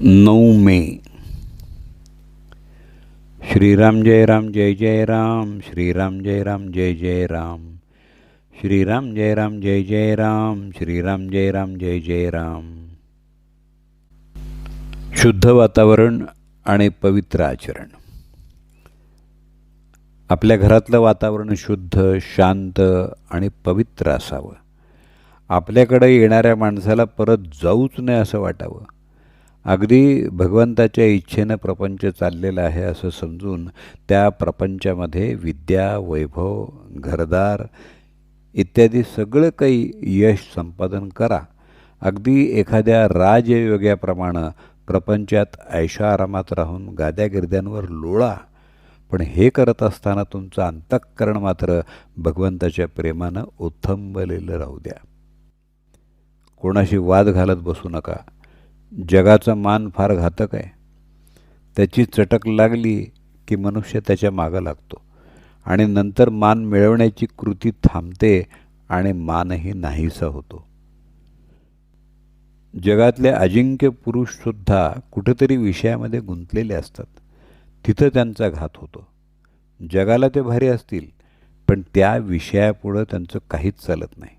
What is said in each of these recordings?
9 मे. श्रीराम जय राम जय जय राम. श्रीराम जय राम जय जय राम. श्रीराम जय राम जय जय राम. श्रीराम जय राम जय जय राम. शुद्ध वातावरण आणि पवित्र आचरण. आपल्या घरातलं वातावरण शुद्ध, शांत आणि पवित्र असावं. आपल्याकडे येणाऱ्या माणसाला परत जाऊच नये असं वाटावं. अगदी भगवंताच्या इच्छेनं प्रपंच चाललेला आहे असं समजून त्या प्रपंचामध्ये विद्या, वैभव, घरदार इत्यादी सगळं काही यश संपादन करा. अगदी एखाद्या राजयोग्याप्रमाणे प्रपंचात ऐशाआरामात राहून गाद्यागिर्द्यांवर लोळा. पण हे करत असताना तुमचं अंतःकरण मात्र भगवंताच्या प्रेमानं ओथंबलेलं राहू द्या. कोणाशी वाद घालत बसू नका. जगाचा मान फार घातक आहे. त्याची चटक लागली की मनुष्य त्याच्या मागं लागतो आणि नंतर मान मिळवण्याची कृती थांबते आणि मानही नाहीसा होतो. जगातले अजिंक्य पुरुषसुद्धा कुठेतरी विषयामध्ये गुंतलेले असतात. तिथं त्यांचा घात होतो. जगाला ते भारी असतील पण त्या विषयापुढं त्यांचं काहीच चालत नाही.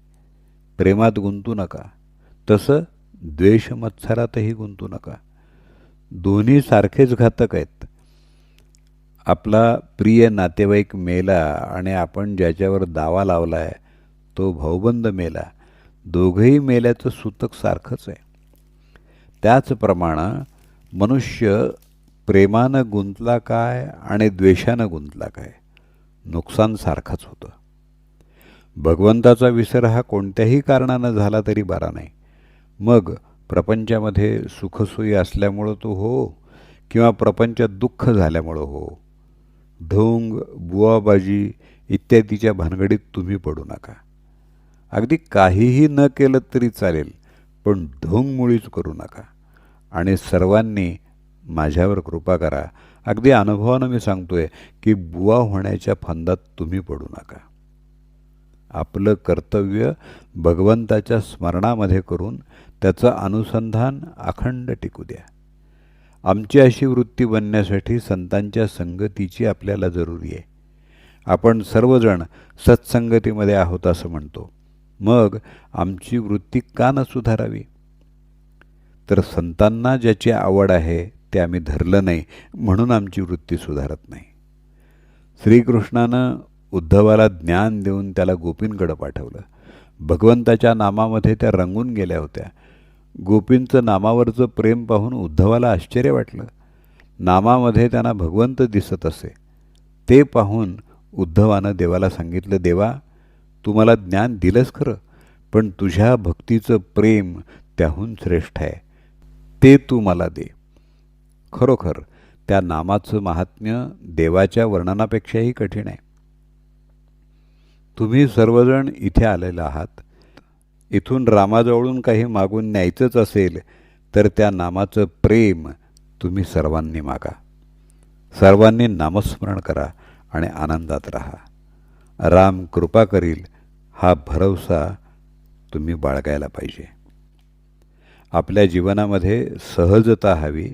प्रेमात गुंतू नका. तसं द्वेषमत्सरातही गुंतू नका. दोन्ही सारखेच घातक आहेत. आपला प्रिय नातेवाईक मेला आणि आपण ज्याच्यावर दावा लावला आहे तो भाऊबंद मेला. दोघंही मेल्याचं सूतक सारखंच आहे. त्याचप्रमाणे मनुष्य प्रेमानं गुंतला काय आणि द्वेषानं गुंतला काय, नुकसान सारखंच होतं. भगवंताचा विसर हा कोणत्याही कारणानं झाला तरी बरा नाही. मग प्रपंचामध्ये सुखसोयी असल्यामुळं तो हो किंवा प्रपंचात दुःख झाल्यामुळं हो. ढोंग, बुवाबाजी इत्यादीच्या भानगडीत तुम्ही पडू नका. अगदी काहीही न केलं तरी चालेल पण ढोंग मुळीच करू नका. आणि सर्वांनी माझ्यावर कृपा करा. अगदी अनुभवानं मी सांगतोय की बुवा होण्याच्या फंदात तुम्ही पडू नका. आपलं कर्तव्य भगवंताच्या स्मरणामध्ये करून त्याचं अनुसंधान अखंड टिकू द्या. आमची अशी वृत्ती बनण्यासाठी संतांच्या संगतीची आपल्याला जरुरी आहे. आपण सर्वजण सत्संगतीमध्ये आहोत असं म्हणतो. मग आमची वृत्ती का न सुधारावी? तर संतांना ज्याची आवड आहे ते आम्ही धरलं नाही म्हणून आमची वृत्ती सुधारत नाही. श्रीकृष्णानं उद्धवाला ज्ञान देऊन त्याला गोपींकडे पाठवलं. भगवंताच्या नामामध्ये त्या रंगून गेल्या होत्या. गोपींचं नामावरचं प्रेम पाहून उद्धवाला आश्चर्य वाटलं. नामामध्ये त्यांना भगवंत दिसत असे. ते पाहून उद्धवानं देवाला सांगितलं, देवा तू मला ज्ञान दिलंस खरं पण तुझ्या भक्तीचं प्रेम त्याहून श्रेष्ठ आहे. ते तू मला दे. खरोखर त्या नामाचं महात्म्य देवाच्या वर्णनापेक्षाही कठीण आहे. तुम्ही सर्वजण इथे आलेले आहात. इथून रामाजवळून काही मागून न्यायचंच असेल तर त्या नामाचं प्रेम तुम्ही सर्वांनी मागा. सर्वांनी नामस्मरण करा आणि आनंदात राहा. राम कृपा करील हा भरवसा तुम्ही बाळगायला पाहिजे. आपल्या जीवनामध्ये सहजता हवी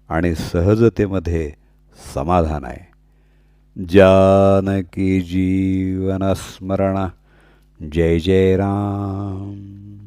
आणि सहजतेमध्ये समाधान आहे. जानकी जीवन स्मरण. जय जय राम.